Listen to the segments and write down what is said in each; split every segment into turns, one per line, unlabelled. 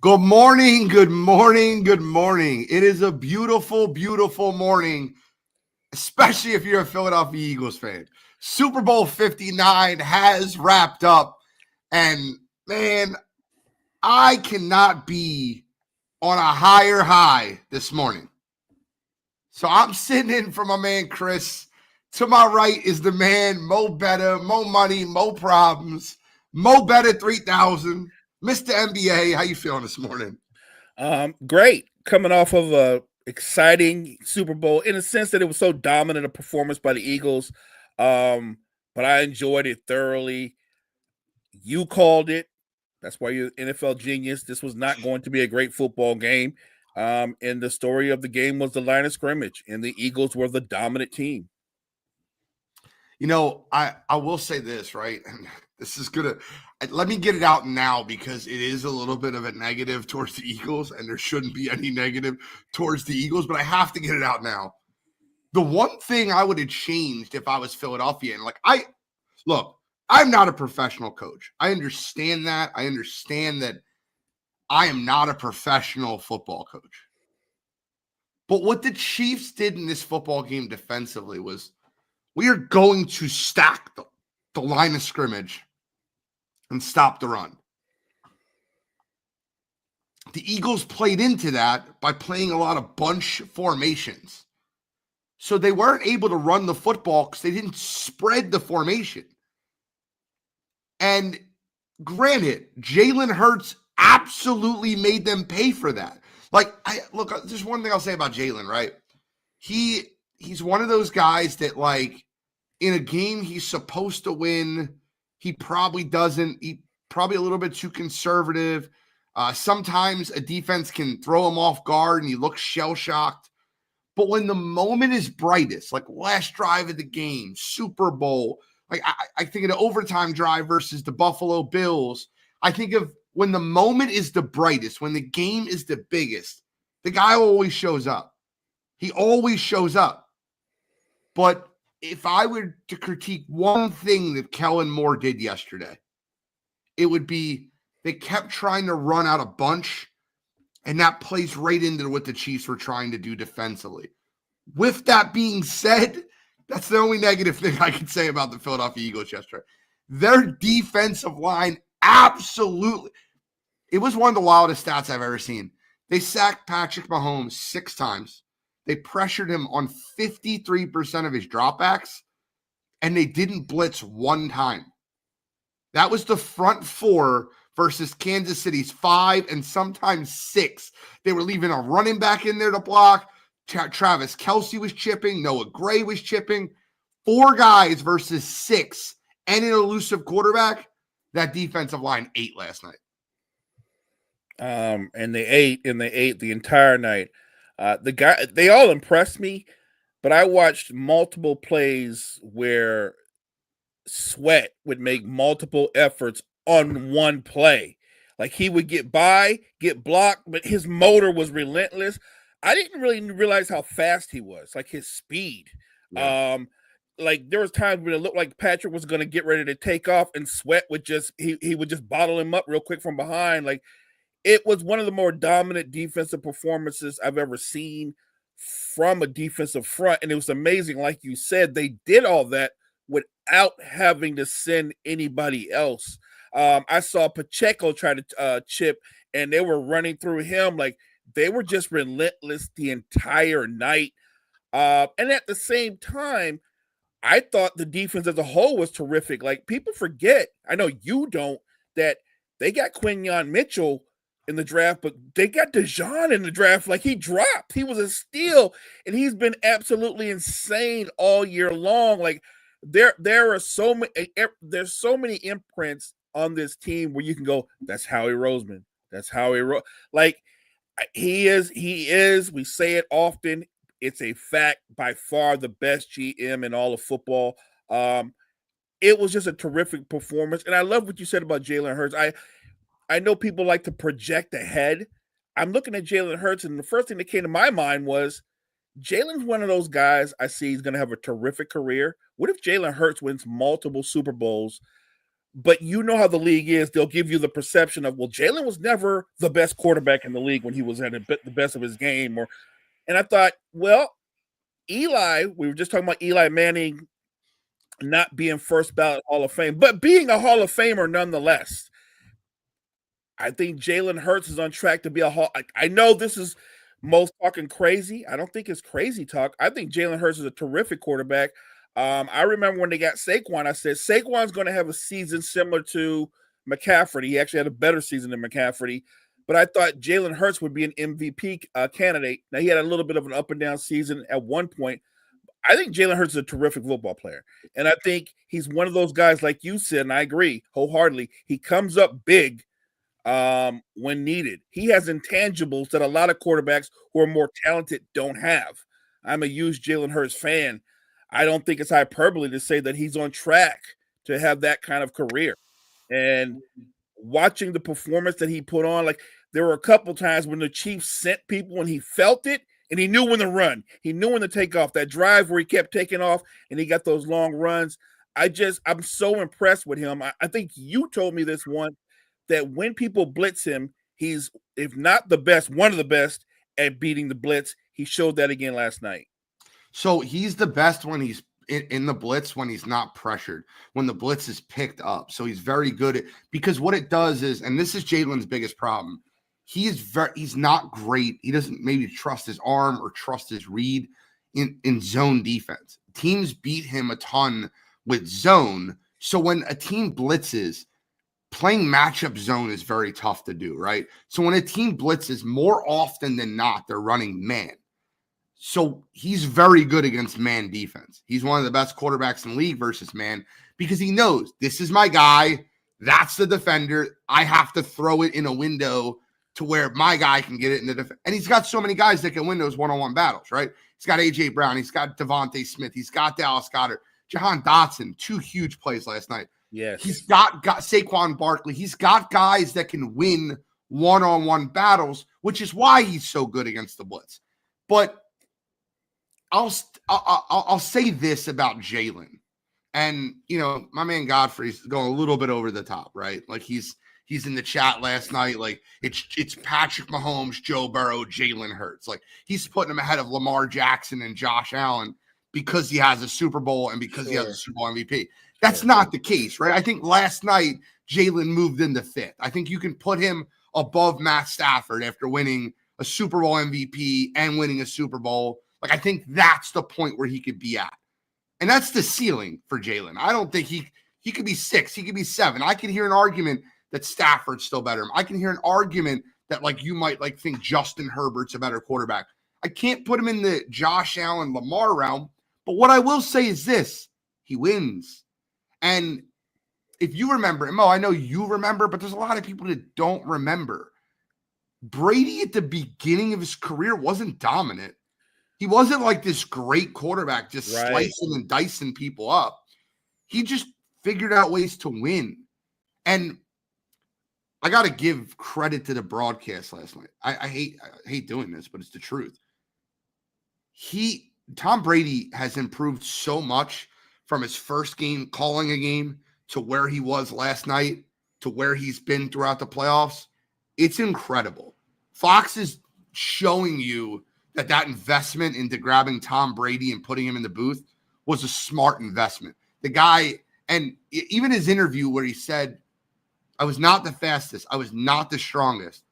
Good morning, good morning, good morning. It is a beautiful, beautiful morning, especially if you're a Philadelphia Eagles fan. Super Bowl 59 has wrapped up, and man, I cannot be on a higher high this morning. So I'm sitting in for my man Chris. To my right is the man Mo Better, Mo Money, Mo Problems, Mo Better 3000, Mr. NBA. How you feeling this morning?
Great. Coming off of a exciting Super Bowl in a sense that it was so dominant a performance by the Eagles. But I enjoyed it thoroughly. You called it. That's why you're NFL genius. This was not going to be a great football game. And the story of the game was the line of scrimmage, and the Eagles were the dominant team.
You know, I will say this, right? And this is gonna let me get it out now because it is a little bit of a negative towards the Eagles, and there shouldn't be any negative towards the Eagles, but I have to get it out now. The one thing I would have changed if I was Philadelphia, and I'm not a professional coach. I understand that. I understand that I am not a professional football coach. But what the Chiefs did in this football game defensively was we are going to stack the line of scrimmage and stop the run. The Eagles played into that by playing a lot of bunch formations. So they weren't able to run the football because they didn't spread the formation. And granted, Jalen Hurts absolutely made them pay for that. There's one thing I'll say about Jalen, right? He's one of those guys that, like, in a game he's supposed to win, he probably doesn't. He probably a little bit too conservative. Sometimes a defense can throw him off guard and he looks shell-shocked. But when the moment is brightest, like last drive of the game, Super Bowl, like I think of the overtime drive versus the Buffalo Bills, I think of when the moment is the brightest, when the game is the biggest, the guy always shows up. He always shows up. But if I were to critique one thing that Kellen Moore did yesterday, it would be they kept trying to run out a bunch, and that plays right into what the Chiefs were trying to do defensively. With that being said, that's the only negative thing I can say about the Philadelphia Eagles yesterday. Their defensive line absolutely, it was one of the wildest stats I've ever seen. They sacked Patrick Mahomes 6 times. They pressured him on 53% of his dropbacks, and they didn't blitz 1 time. That was the front 4 versus Kansas City's 5 and sometimes 6. They were leaving a running back in there to block. Travis Kelce was chipping. Noah Gray was chipping. 4 guys versus 6 and an elusive quarterback. That defensive line ate last night.
And they ate the entire night. They all impressed me, but I watched multiple plays where Sweat would make multiple efforts on one play. Like he would get by, get blocked, but his motor was relentless. I didn't really realize how fast he was, like his speed. Yeah. Like there was times when it looked like Patrick was going to get ready to take off, and Sweat would just he would just bottle him up real quick from behind. Like it was one of the more dominant defensive performances I've ever seen from a defensive front, and it was amazing. Like you said, they did all that without having to send anybody else. I saw Pacheco try to chip, and they were running through him. Like they were just relentless the entire night. And at the same time, I thought the defense as a whole was terrific. Like people forget, I know you don't, that they got Quinyon Mitchell in the draft, but they got Dejon in the draft. Like he dropped. He was a steal, and he's been absolutely insane all year long. Like there are so many, there's so many imprints on this team where you can go, that's Howie Roseman. That's Howie like he is, we say it often. It's a fact, by far the best GM in all of football. It was just a terrific performance. And I love what you said about Jalen Hurts. I know people like to project ahead. I'm looking at Jalen Hurts, and the first thing that came to my mind was Jalen's one of those guys I see is going to have a terrific career. What if Jalen Hurts wins multiple Super Bowls But you know how the league is. They'll give you the perception of, well, Jalen was never the best quarterback in the league when he was at the best of his game. And I thought, well, Eli, we were just talking about Eli Manning not being first ballot Hall of Fame, but being a Hall of Famer nonetheless. I think Jalen Hurts is on track to be a Hall. I know this is most talking crazy. I don't think it's crazy talk. I think Jalen Hurts is a terrific quarterback. I remember when they got Saquon, I said Saquon's going to have a season similar to McCaffrey. He actually had a better season than McCaffrey, but I thought Jalen Hurts would be an MVP candidate. Now, he had a little bit of an up and down season at one point. I think Jalen Hurts is a terrific football player, and I think he's one of those guys, like you said, and I agree wholeheartedly. He comes up big when needed. He has intangibles that a lot of quarterbacks who are more talented don't have. I'm a huge Jalen Hurts fan. I don't think it's hyperbole to say that he's on track to have that kind of career. And watching the performance that he put on, like there were a couple times when the Chiefs sent people and he felt it and he knew when to run. He knew when to take off. That drive where he kept taking off and he got those long runs. I'm so impressed with him. I think you told me this one, that when people blitz him, he's, if not the best, one of the best at beating the blitz. He showed that again last night.
So he's the best when he's in the blitz, when he's not pressured, when the blitz is picked up. So he's very good at, because what it does is, and this is Jalen's biggest problem, he's not great. He doesn't maybe trust his arm or trust his read in zone defense. Teams beat him a ton with zone. So when a team blitzes, playing matchup zone is very tough to do, right? So when a team blitzes, more often than not, they're running man. So he's very good against man defense. He's one of the best quarterbacks in the league versus man because he knows this is my guy. That's the defender. I have to throw it in a window to where my guy can get it in the defense. And he's got so many guys that can win those one-on-one battles, right? He's got A.J. Brown. He's got Devontae Smith. He's got Dallas Goedert. Jahan Dotson, 2 huge plays last night.
Yes.
He's got Saquon Barkley. He's got guys that can win one-on-one battles, which is why he's so good against the blitz. But I'll say this about Jalen, and my man Godfrey's going a little bit over the top, right? Like he's in the chat last night, like it's Patrick Mahomes, Joe Burrow, Jalen Hurts. Like he's putting him ahead of Lamar Jackson and Josh Allen because he has a Super Bowl and because he has a Super Bowl MVP. That's not the case, right? I think last night Jalen moved into 5th. I think you can put him above Matt Stafford after winning a Super Bowl MVP and winning a Super Bowl. Like, I think that's the point where he could be at. And that's the ceiling for Jalen. I don't think he could be 6. He could be 7. I can hear an argument that Stafford's still better. I can hear an argument that, like, you might, like, think Justin Herbert's a better quarterback. I can't put him in the Josh Allen, Lamar realm. But what I will say is this. He wins. And if you remember, and Mo, I know you remember, but there's a lot of people that don't remember. Brady at the beginning of his career wasn't dominant. He wasn't like this great quarterback just slicing and dicing people up. He just figured out ways to win. And I got to give credit to the broadcast last night. I hate doing this, but it's the truth. Tom Brady has improved so much from his first game, calling a game, to where he was last night, to where he's been throughout the playoffs. It's incredible. Fox is showing you that investment into grabbing Tom Brady and putting him in the booth was a smart investment. The guy, and even his interview where he said, I was not the fastest. I was not the strongest.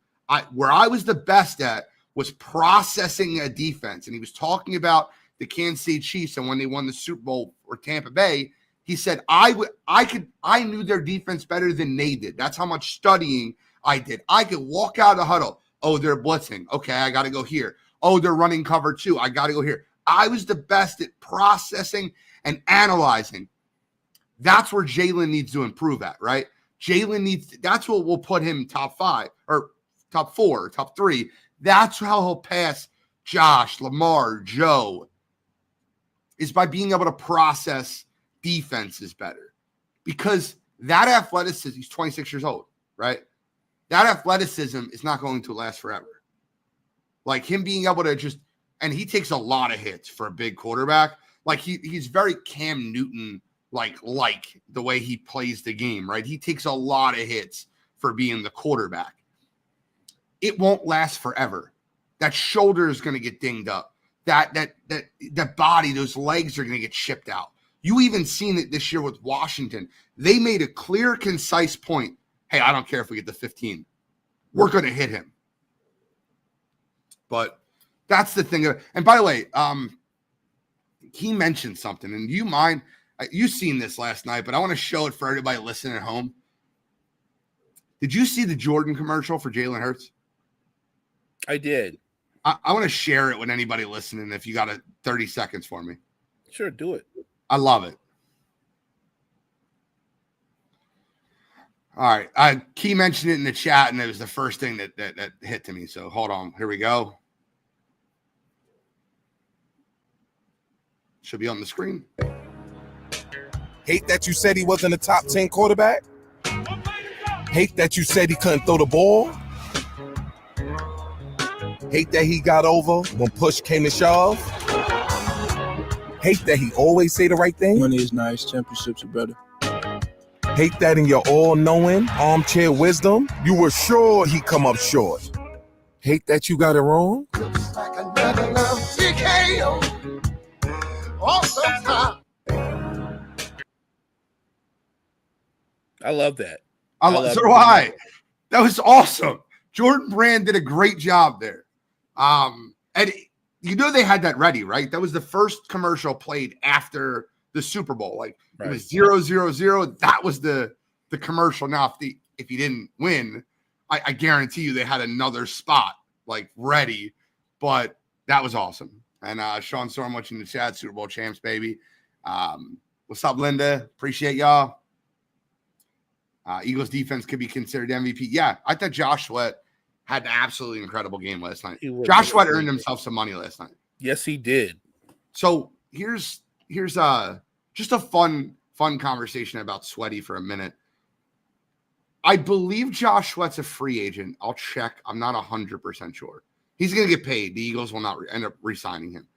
Where I was the best at was processing a defense. And he was talking about the Kansas City Chiefs and when they won the Super Bowl for Tampa Bay. He said, I knew their defense better than they did. That's how much studying I did. I could walk out of the huddle. Oh, they're blitzing. Okay, I got to go here. Oh, they're running cover 2. I got to go here. I was the best at processing and analyzing. That's where Jalen needs to improve at, right? That's what will put him top 5 or top 4, top 3. That's how he'll pass Josh, Lamar, Joe, is by being able to process defenses better. Because that athleticism, he's 26 years old, right? That athleticism is not going to last forever. Like him being able to just, and he takes a lot of hits for a big quarterback. Like he's very Cam Newton like the way he plays the game, right? He takes a lot of hits for being the quarterback. It won't last forever. That shoulder is going to get dinged up. That body, those legs are going to get chipped out. You even seen it this year with Washington. They made a clear, concise point. Hey, I don't care if we get the 15. We're going to hit him. But that's the thing. And by the way, he mentioned something. And you mind, you seen this last night, but I want to show it for everybody listening at home. Did you see the Jordan commercial for Jalen Hurts?
I did.
I want to share it with anybody listening if you got 30 seconds for me.
Sure, do it.
I love it. All right. Key mentioned it in the chat, and it was the first thing that hit to me. So hold on. Here we go. Should be on the screen.
Hate that you said he wasn't a top 10 quarterback. Hate that you said he couldn't throw the ball. Hate that he got over when push came to shove. Hate that he always say the right thing.
Money is nice, championships are better.
Hate that in your all-knowing armchair wisdom, you were sure he'd come up short. Hate that you got it wrong.
Looks like another love TKO. Awesome time.
I love that.
So do I. That was awesome. Jordan Brand did a great job there. And you know they had that ready, right? That was the first commercial played after the Super Bowl. Like
Right.
It was 0-0-0. That was the commercial. Now, if you didn't win, I guarantee you they had another spot like ready. But that was awesome. And Sean Storm watching the chat, Super Bowl champs, baby. What's up, Linda? Appreciate y'all. Eagles defense could be considered MVP. Yeah, I thought Josh Sweat had an absolutely incredible game last night. Josh Sweat earned himself some money last night.
Yes, he did.
So here's just a fun conversation about Sweaty for a minute. I believe Josh Sweat's a free agent. I'll check. I'm not 100% sure. He's going to get paid. The Eagles will not end up re-signing him.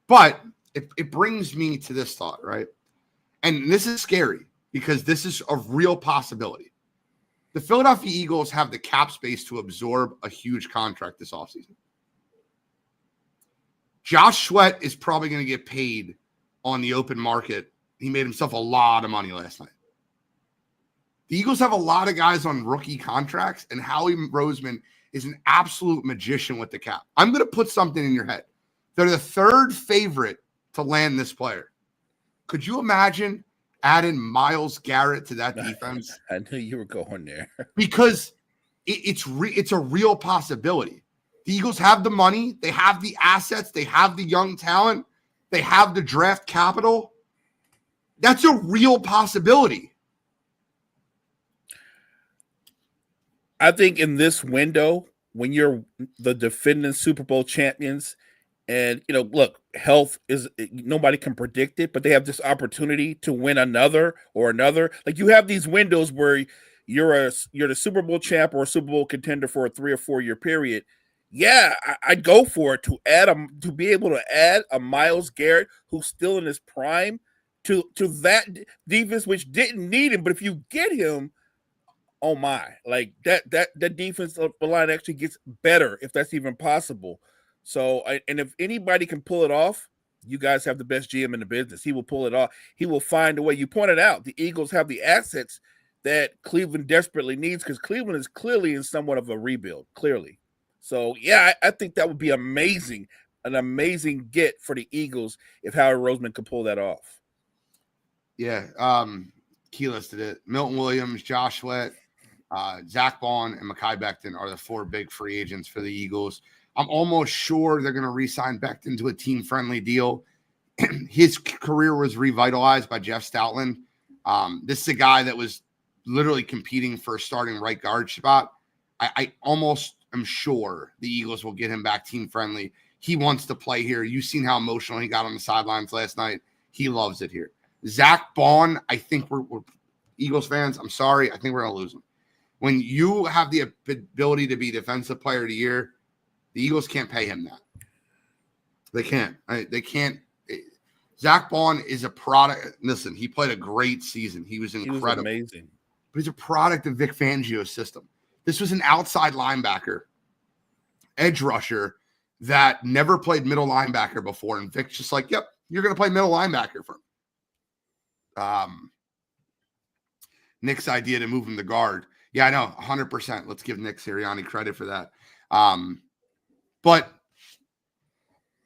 But it brings me to this thought, right? And this is scary because this is a real possibility. The Philadelphia Eagles have the cap space to absorb a huge contract this offseason. Josh Sweat is probably going to get paid on the open market. He made himself a lot of money last night. The Eagles have a lot of guys on rookie contracts, and Howie Roseman is an absolute magician with the cap. I'm going to put something in your head. They're the third favorite to land this player. Could you imagine adding Myles Garrett to that defense?
I knew you were going there.
Because it's a real possibility. The Eagles have the money. They have the assets. They have the young talent. They have the draft capital. That's a real possibility.
I think in this window, when you're the defending Super Bowl champions, and look, health is nobody can predict it, but they have this opportunity to win another. Like you have these windows where you're the Super Bowl champ or a Super Bowl contender for a 3 or 4 year period. Yeah, I'd go for it to be able to add a Myles Garrett who's still in his prime to that defense, which didn't need him, but if you get him, oh my, like that defensive line actually gets better if that's even possible. So, and if anybody can pull it off, you guys have the best GM in the business. He will pull it off. He will find a way. You pointed out the Eagles have the assets that Cleveland desperately needs because Cleveland is clearly in somewhat of a rebuild, clearly. So, yeah, I think that would be amazing, an amazing get for the Eagles if Howie Roseman could pull that off.
Yeah, Key listed it. Milton Williams, Josh Sweat, Zach Bond, and Mekhi Becton are the 4 big free agents for the Eagles. I'm almost sure they're going to re-sign Becton to a team-friendly deal. His career was revitalized by Jeff Stoutland. This is a guy that was literally competing for a starting right guard spot. I almost am sure the Eagles will get him back team-friendly. He wants to play here. You've seen how emotional he got on the sidelines last night. He loves it here. Zach Bond, I think we're Eagles fans. I'm sorry. I think we're going to lose him. When you have the ability to be defensive player of the year, the Eagles can't pay him that. They can't. They can't. Zach Bond is a product. Listen, he played a great season. He was
He was
incredible.
amazing.
But he's a product of Vic Fangio's system. This was an outside linebacker, edge rusher that never played middle linebacker before. And Vic's just like, yep, you're going to play middle linebacker for him. Nick's idea to move him to guard. Yeah, I know, 100%. Let's give Nick Sirianni credit for that. But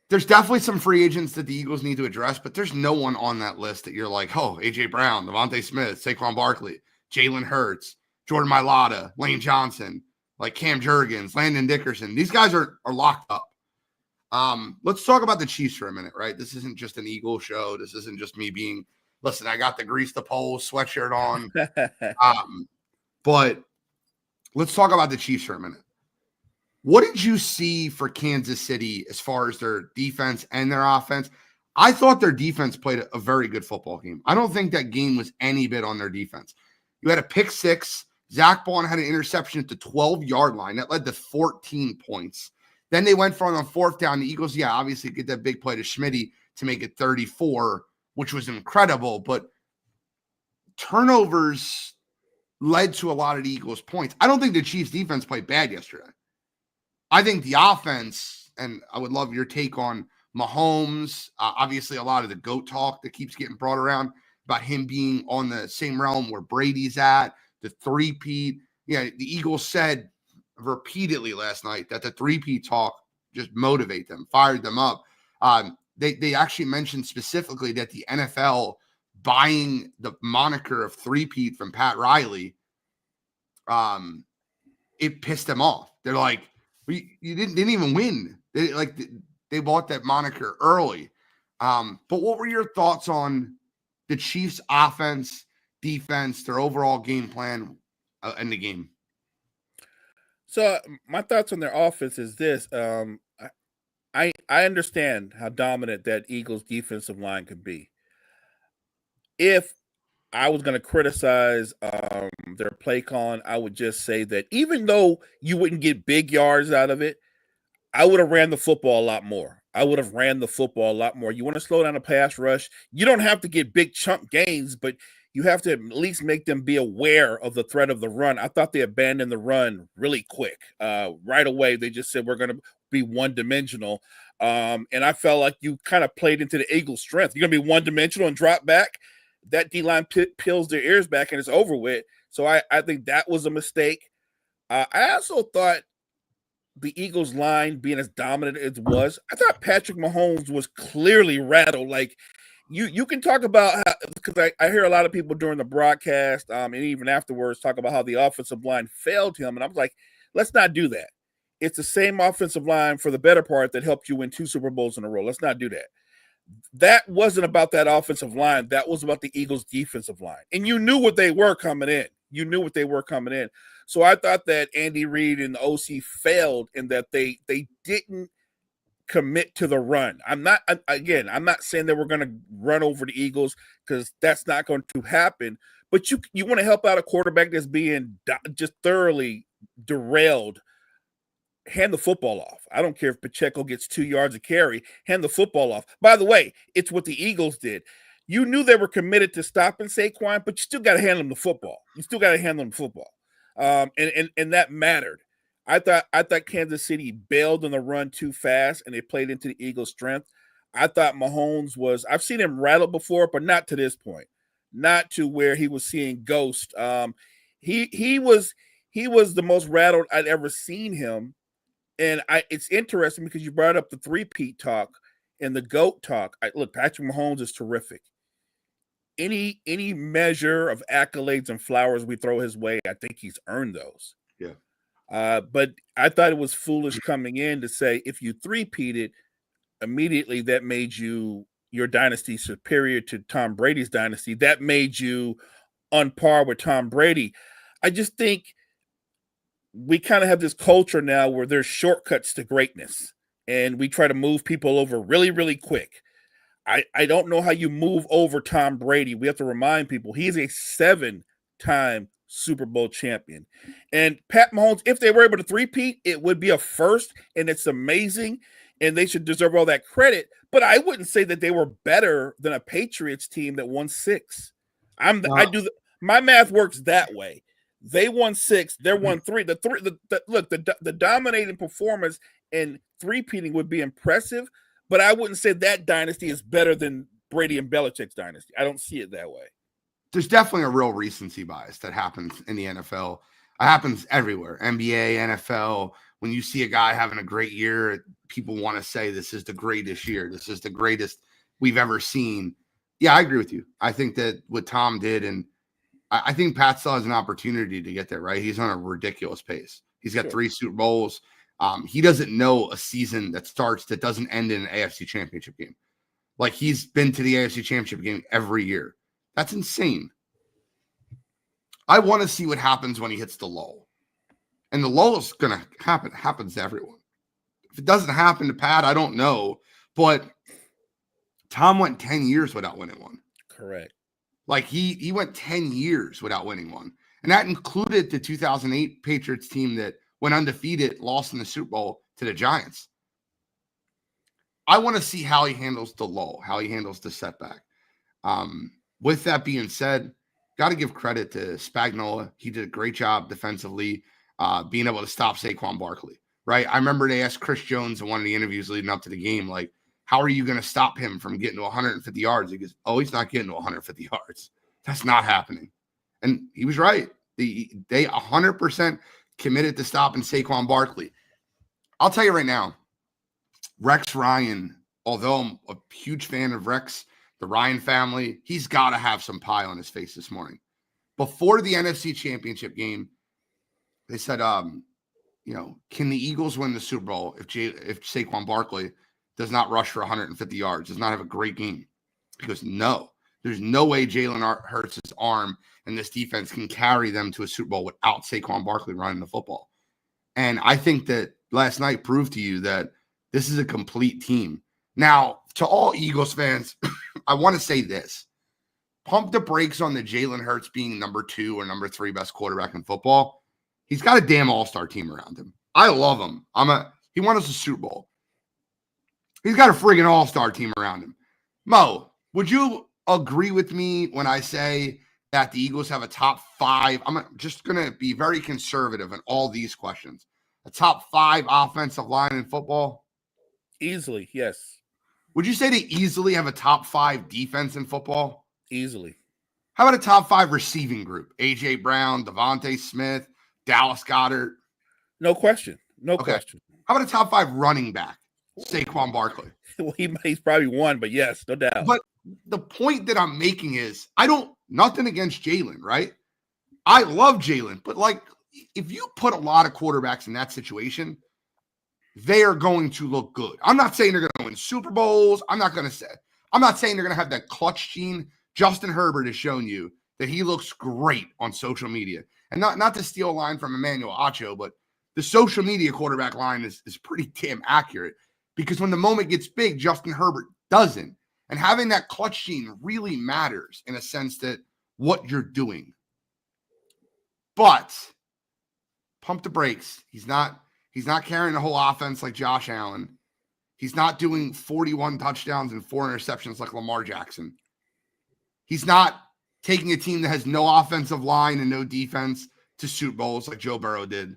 there's definitely some free agents that the Eagles need to address, but there's no one on that list that you're like, oh, A.J. Brown, Devontae Smith, Saquon Barkley, Jalen Hurts, Jordan Mailata, Lane Johnson, like Cam Jurgens, Landon Dickerson. These guys are locked up. Let's talk about the Chiefs for a minute, right? This isn't just an Eagle show. This isn't just me being, listen, I got the grease the poles sweatshirt on. But let's talk about the Chiefs for a minute. What did you see for Kansas City as far as their defense and their offense? I thought their defense played a very good football game. I don't think that game was any bit on their defense. You had a pick six. Zach Bond had an interception at the 12-yard line. That led to 14 points. Then they went for on fourth down. The Eagles, obviously get that big play to Schmitty to make it 34, which was incredible. But turnovers led to a lot of the Eagles' points. I don't think the Chiefs' defense played bad yesterday. I think the offense, and I would love your take on Mahomes, obviously a lot of the GOAT talk that keeps getting brought around about him being on the same realm where Brady's at, the three-peat. Yeah, the Eagles said repeatedly last night that the three-peat talk just motivate them, fired them up. They actually mentioned specifically that the NFL buying the moniker of three-peat from Pat Riley, it pissed them off. They're like, you didn't even win. They bought that moniker early. But what were your thoughts on the Chiefs' offense, defense, their overall game plan in the game?
So my thoughts on their offense is this. I understand how dominant that Eagles defensive line could be. If I was going to criticize their play calling, I would just say that even though you wouldn't get big yards out of it, I would have ran the football a lot more. You want to slow down a pass rush. You don't have to get big chunk gains, but you have to at least make them be aware of the threat of the run. I thought they abandoned the run really quick. Right away, they just said, we're going to be one-dimensional. And I felt like you kind of played into the Eagles' strength. You're going to be one-dimensional and drop back. That D-line peels their ears back and it's over with. So I think that was a mistake. I also thought the Eagles line being as dominant as it was, I thought Patrick Mahomes was clearly rattled. Like you can talk about how, because I hear a lot of people during the broadcast and even afterwards talk about how the offensive line failed him. And I was like, let's not do that. It's the same offensive line for the better part that helped you win 2 Super Bowls in a row. Let's not do that. That wasn't about that offensive line. That was about the Eagles' defensive line. And you knew what they were coming in. So I thought that Andy Reid and the OC failed in that they didn't commit to the run. I'm not saying that we're going to run over the Eagles because that's not going to happen. But you want to help out a quarterback that's being just thoroughly derailed. Hand the football off. I don't care if Pacheco gets 2 yards of carry. Hand the football off. By the way, it's what the Eagles did. You knew they were committed to stopping Saquon, but you still got to hand them the football. And that mattered. I thought Kansas City bailed on the run too fast, and they played into the Eagles' strength. I thought Mahomes I've seen him rattle before, but not to this point. Not to where he was seeing ghosts. He was the most rattled I'd ever seen him. And it's interesting because you brought up the three-peat talk and the GOAT talk. Look, Patrick Mahomes is terrific. Any measure of accolades and flowers we throw his way, I think he's earned those.
Yeah.
But I thought it was foolish coming in to say if you three-peated, immediately that made your dynasty superior to Tom Brady's dynasty. That made you on par with Tom Brady. I just think we kind of have this culture now where there's shortcuts to greatness and we try to move people over really, really quick. I don't know how you move over Tom Brady. We have to remind people he's a 7-time Super Bowl champion. And Pat Mahomes, if they were able to three-peat, it would be a first, and it's amazing. and they should deserve all that credit. But I wouldn't say that they were better than a Patriots team that won 6. My math works that way. They won 6. They won 3. The dominating performance in three-peating would be impressive, but I wouldn't say that dynasty is better than Brady and Belichick's dynasty. I don't see it that way.
There's definitely a real recency bias that happens in the NFL. It happens everywhere. NBA, NFL. When you see a guy having a great year, people want to say this is the greatest year. This is the greatest we've ever seen. Yeah, I agree with you. I think that what Tom did, and I think Pat still has an opportunity to get there, right? He's on a ridiculous pace. He's got 3 Super Bowls. He doesn't know a season that starts that doesn't end in an AFC Championship game. Like, he's been to the AFC Championship game every year. That's insane. I want to see what happens when he hits the lull. And the lull is going to happen. It happens to everyone. If it doesn't happen to Pat, I don't know. But Tom went 10 years without winning one.
Correct.
Like, he went 10 years without winning one. And that included the 2008 Patriots team that went undefeated, lost in the Super Bowl to the Giants. I want to see how he handles the lull, how he handles the setback. With that being said, got to give credit to Spagnuolo. He did a great job defensively, being able to stop Saquon Barkley, right? I remember they asked Chris Jones in one of the interviews leading up to the game, like, how are you going to stop him from getting to 150 yards? He goes, oh, he's not getting to 150 yards. That's not happening. And he was right. They 100% committed to stopping Saquon Barkley. I'll tell you right now, Rex Ryan, although I'm a huge fan of Rex, the Ryan family, he's got to have some pie on his face this morning. Before the NFC Championship game, they said, can the Eagles win the Super Bowl if Saquon Barkley does not rush for 150 yards, does not have a great game? He goes, no. There's no way Jalen Hurts' arm and this defense can carry them to a Super Bowl without Saquon Barkley running the football. And I think that last night proved to you that this is a complete team. Now, to all Eagles fans, I want to say this. Pump the brakes on the Jalen Hurts being number 2 or number 3 best quarterback in football. He's got a damn all-star team around him. I love him. He won us a Super Bowl. He's got a friggin' all-star team around him. Mo, would you agree with me when I say that the Eagles have a top 5? I'm just going to be very conservative in all these questions. A top 5 offensive line in football?
Easily, yes.
Would you say they easily have a top 5 defense in football?
Easily.
How about a top 5 receiving group? A.J. Brown, Devontae Smith, Dallas Goedert?
No question. No question.
How about a top 5 running back? Saquon Barkley.
Well, he's probably one, but yes, no doubt.
But the point that I'm making is nothing against Jalen, right? I love Jalen, but like, if you put a lot of quarterbacks in that situation, they are going to look good. I'm not saying they're going to win Super Bowls. I'm not saying they're going to have that clutch gene. Justin Herbert has shown you that he looks great on social media. And not to steal a line from Emmanuel Acho, but the social media quarterback line is pretty damn accurate, because when the moment gets big, Justin Herbert doesn't. And having that clutch gene really matters in a sense that what you're doing. But pump the brakes. He's not carrying the whole offense like Josh Allen. He's not doing 41 touchdowns and 4 interceptions like Lamar Jackson. He's not taking a team that has no offensive line and no defense to Super Bowls like Joe Burrow did.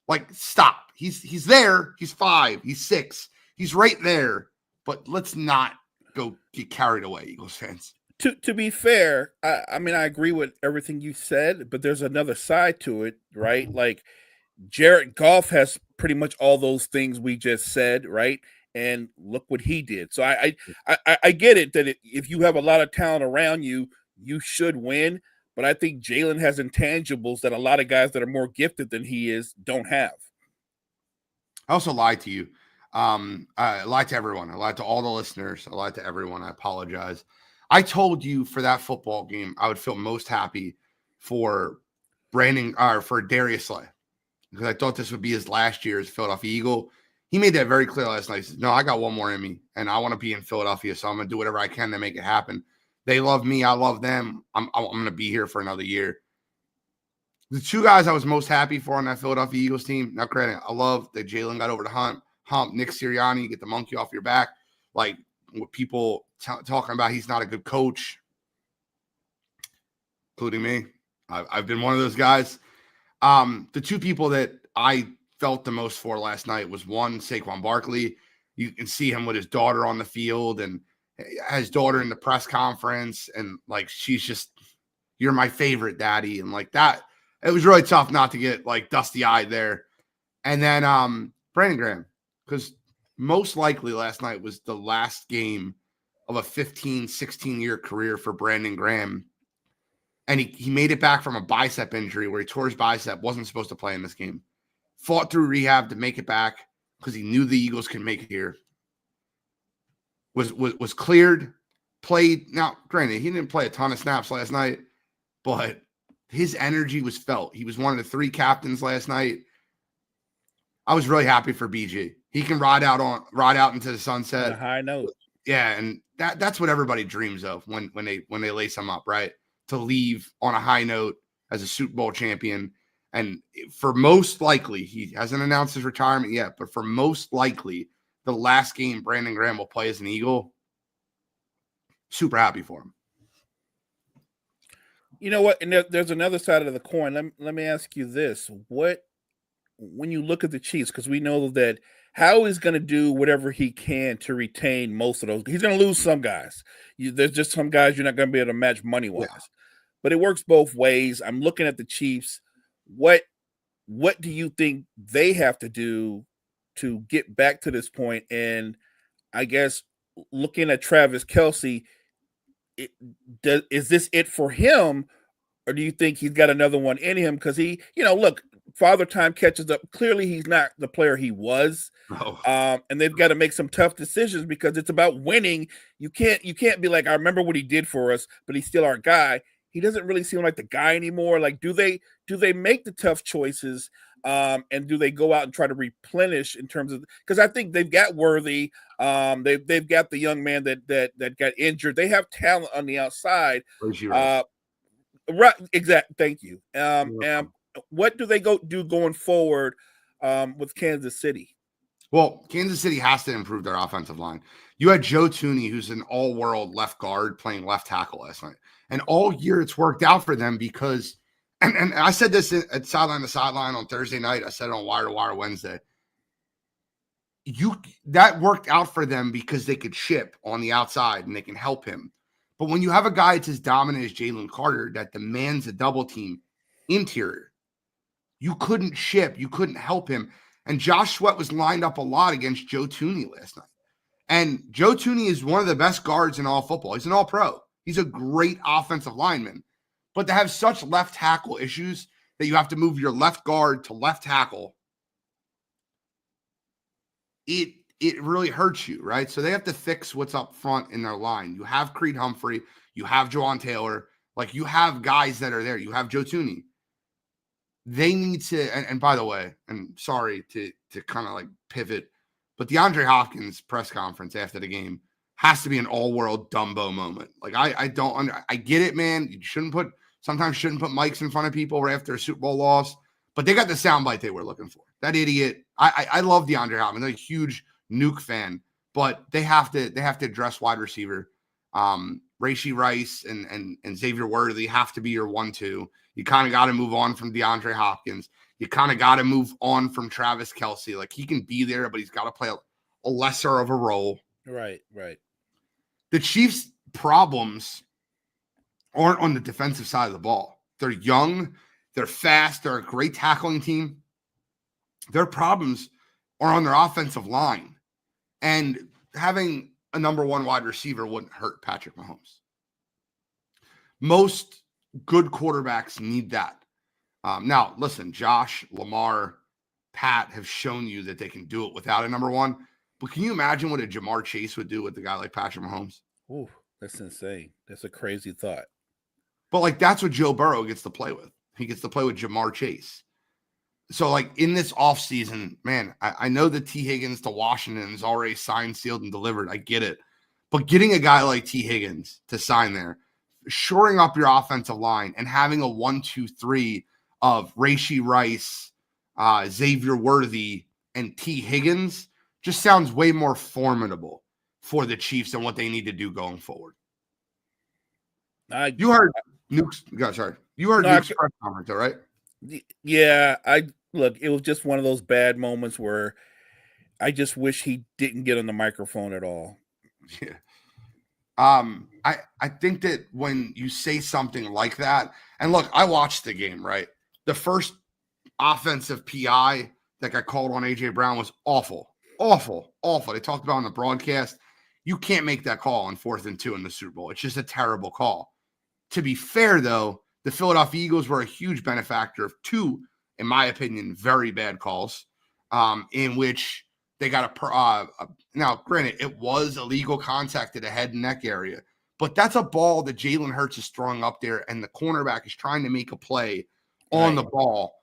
Like, stop. He's there. He's 5. He's 6. He's right there. But let's not go get carried away, Eagles fans.
To be fair, I agree with everything you said, but there's another side to it, right? Like, Jared Goff has pretty much all those things we just said, right? And look what he did. So I get it that if you have a lot of talent around you, you should win. But I think Jalen has intangibles that a lot of guys that are more gifted than he is don't have.
I also lied to you. I lied to everyone. I lied to all the listeners. I lied to everyone. I apologize. I told you for that football game, I would feel most happy for Darius Slay, because I thought this would be his last year as Philadelphia Eagle. He made that very clear last night. He said, no, I got one more in me, and I want to be in Philadelphia, so I'm going to do whatever I can to make it happen. They love me. I love them. I'm going to be here for another year. The 2 guys I was most happy for on that Philadelphia Eagles team, now granted, I love that Jalen got over the hump, hump Nick Sirianni, get the monkey off your back. Like what people talking about, he's not a good coach, including me. I've been one of those guys. The two people that I felt the most for last night was one, Saquon Barkley. You can see him with his daughter on the field and his daughter in the press conference. And like, she's just, you're my favorite, daddy. And like that, it was really tough not to get like dusty eyed there. And then Brandon Graham, because most likely last night was the last game of a 15, 16-year career for Brandon Graham. And he made it back from a bicep injury where he tore his bicep, wasn't supposed to play in this game. Fought through rehab to make it back because he knew the Eagles could make it here. Was cleared, played. Now, granted, he didn't play a ton of snaps last night, but his energy was felt. He was one of the 3 captains last night. I was really happy for BG. He can ride out into the sunset.
On a high note.
Yeah, and that's what everybody dreams of when they lace him up, right? To leave on a high note as a Super Bowl champion. And for most likely, he hasn't announced his retirement yet, but for most likely, the last game Brandon Graham will play as an Eagle. Super happy for him.
You know what? And there's another side of the coin. Let me ask you this. When you look at the Chiefs, because we know that Howie is going to do whatever he can to retain most of those. He's going to lose some guys. There's just some guys you're not going to be able to match money-wise. Yeah. But it works both ways. I'm looking at the Chiefs. What do you think they have to do to get back to this point? And I guess looking at Travis Kelce, is this it for him, or do you think he's got another one in him? Because he, look, Father Time catches up. Clearly, he's not the player he was, and they've got to make some tough decisions because it's about winning. You can't be like, I remember what he did for us, but he's still our guy. He doesn't really seem like the guy anymore. Like, do they make the tough choices, and do they go out and try to replenish in terms of, because I think they've got Worthy, they've got the young man that got injured. They have talent on the outside. Right, exactly. Thank you. And what do they do going forward with Kansas City?
Well, Kansas City has to improve their offensive line. You had Joe Thuney, who's an all-world left guard, playing left tackle last night. And all year it's worked out for them because, and I said this at Sideline to Sideline on Thursday night. I said it on Wire to Wire Wednesday. That worked out for them because they could ship on the outside and they can help him. But when you have a guy that's as dominant as Jalen Carter that demands a double team interior, you couldn't ship, you couldn't help him. And Josh Sweat was lined up a lot against Joe Thuney last night. And Joe Thuney is one of the best guards in all football. He's an all-pro. He's a great offensive lineman. But to have such left tackle issues that you have to move your left guard to left tackle, it really hurts you, right? So they have to fix what's up front in their line. You have Creed Humphrey. You have Jawan Taylor. Like, you have guys that are there. You have Joe Thuney. They need to, and by the way, and sorry to kind of like pivot, but DeAndre Hopkins' press conference after the game has to be an all-world Dumbo moment. Like, I get it, man. You shouldn't put mics in front of people right after a Super Bowl loss, but they got the soundbite they were looking for. That idiot. I love DeAndre Hopkins. I'm a huge Nuke fan, but they have to address wide receiver. Rashee Rice and Xavier Worthy have to be your 1-2. You kind of got to move on from DeAndre Hopkins. You kind of got to move on from Travis Kelce. Like, he can be there, but he's got to play a lesser of a role.
Right.
The Chiefs' problems aren't on the defensive side of the ball. They're young. They're fast. They're a great tackling team. Their problems are on their offensive line. And having a number one wide receiver wouldn't hurt Patrick Mahomes. Most good quarterbacks need that. Now, listen, Josh, Lamar, Pat have shown you that they can do it without a number one. But can you imagine what a Jamar Chase would do with a guy like Patrick Mahomes?
Ooh, that's insane. That's a crazy thought.
But, like, that's what Joe Burrow gets to play with. He gets to play with Jamar Chase. So, like, in this offseason, man, I know that T. Higgins to Washington is already signed, sealed, and delivered. I get it. But getting a guy like T. Higgins to sign there, shoring up your offensive line and having a 1-2-3 of Rashee Rice, Xavier Worthy, and T. Higgins just sounds way more formidable for the Chiefs and what they need to do going forward. You heard Nuke's. Sorry, you heard Nuke's press conference, all right?
Yeah, look. It was just one of those bad moments where I just wish he didn't get on the microphone at all.
Yeah. I think that when you say something like that, and look, I watched the game, right? The first offensive PI that got called on AJ Brown was awful. They talked about on the broadcast. You can't make that call on 4th and 2 in the Super Bowl. It's just a terrible call. To be fair, though, the Philadelphia Eagles were a huge benefactor of 2, in my opinion, very bad calls, in which they got now, granted, it was illegal contact to the head and neck area, but that's a ball that Jalen Hurts is throwing up there, and the cornerback is trying to make a play on the ball.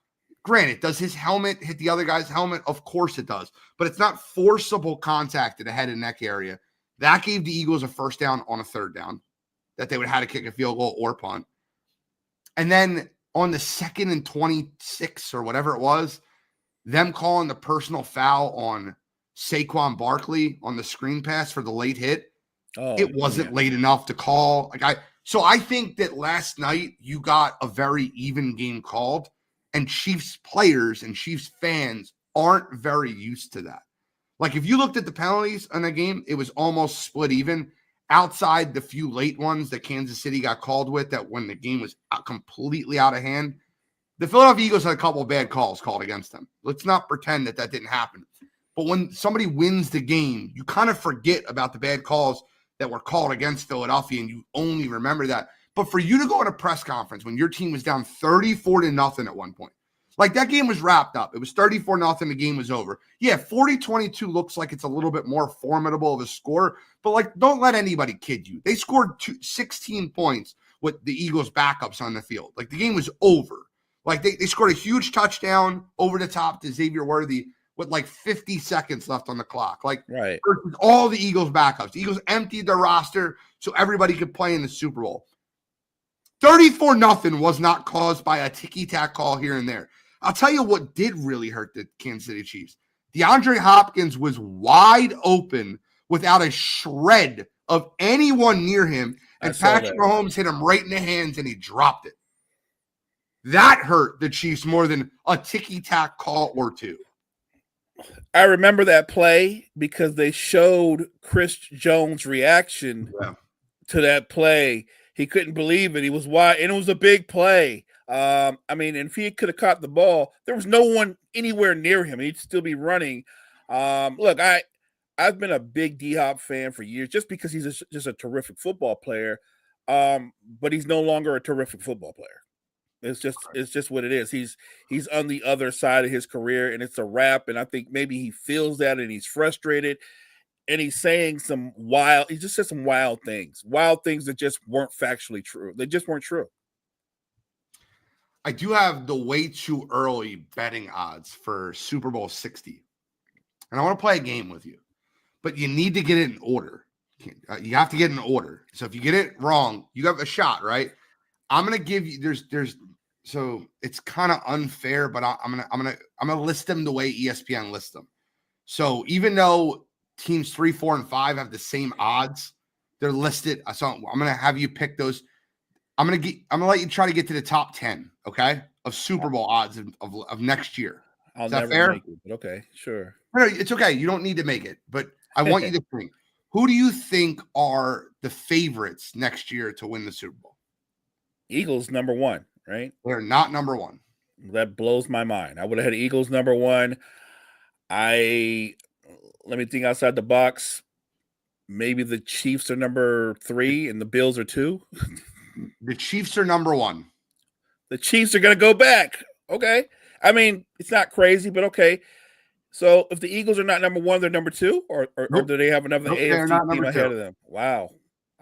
Granted, does his helmet hit the other guy's helmet? Of course it does, but it's not forcible contact to the head and neck area. That gave the Eagles a first down on a 3rd down that they would have to kick a field goal or punt. And then on the 2nd and 26 or whatever it was, them calling the personal foul on Saquon Barkley on the screen pass for the late hit. It wasn't late enough to call. So I think that last night you got a very even game called, and Chiefs players and Chiefs fans aren't very used to that. Like, if you looked at the penalties in the game, it was almost split even outside the few late ones that Kansas City got called with, that when the game was completely out of hand. The Philadelphia Eagles had a couple of bad calls called against them. Let's not pretend that didn't happen. But when somebody wins the game, you kind of forget about the bad calls that were called against Philadelphia, and you only remember that. But for you to go in a press conference when your team was down 34-0 at one point, like, that game was wrapped up. It was 34-0. The game was over. Yeah, 40-22 looks like it's a little bit more formidable of a score, but, like, don't let anybody kid you. They scored 16 points with the Eagles' backups on the field. Like, the game was over. Like, they scored a huge touchdown over the top to Xavier Worthy with like 50 seconds left on the clock. Like,
right.
All the Eagles' backups. The Eagles emptied their roster so everybody could play in the Super Bowl. 34-0 was not caused by a ticky-tack call here and there. I'll tell you what did really hurt the Kansas City Chiefs. DeAndre Hopkins was wide open without a shred of anyone near him, and Patrick Mahomes hit him right in the hands, and he dropped it. That hurt the Chiefs more than a ticky-tack call or two.
I remember that play because they showed Chris Jones' reaction to that play. He couldn't believe it. He was wide, and it was a big play. I mean, and if he could have caught the ball, there was no one anywhere near him. He'd still be running. Look, I've been a big D-Hop fan for years just because he's just a terrific football player. But he's no longer a terrific football player. It's just what it is. He's on the other side of his career, and it's a wrap. And I think maybe he feels that, and he's frustrated, and he's saying he just said some wild things that just weren't factually true. They just weren't true.
I do have the way too early betting odds for Super Bowl 60. And I want to play a game with you, but you need to get it in order. You have to get it in order. So if you get it wrong, you have a shot, right? I'm going to give you, so it's kind of unfair, but I'm going to list them the way ESPN lists them. So even though teams 3, 4, and 5 have the same odds, they're listed. So I'm going to have you pick those. I'm going to let you try to get to the top 10, okay, of Super Bowl odds of next year.
Is that fair? Make it, but okay, sure.
No, it's okay. You don't need to make it, but I want you to think. Who do you think are the favorites next year to win the Super Bowl?
Eagles number 1, right?
They're not number 1.
That blows my mind. I would have had Eagles number 1. Let me think outside the box. Maybe the Chiefs are number 3 and the Bills are 2.
The Chiefs are number 1.
The Chiefs are going to go back. Okay. I mean, it's not crazy, but okay. So if the Eagles are not number 1, they're number 2, or do they have another AFC team ahead of them? Wow.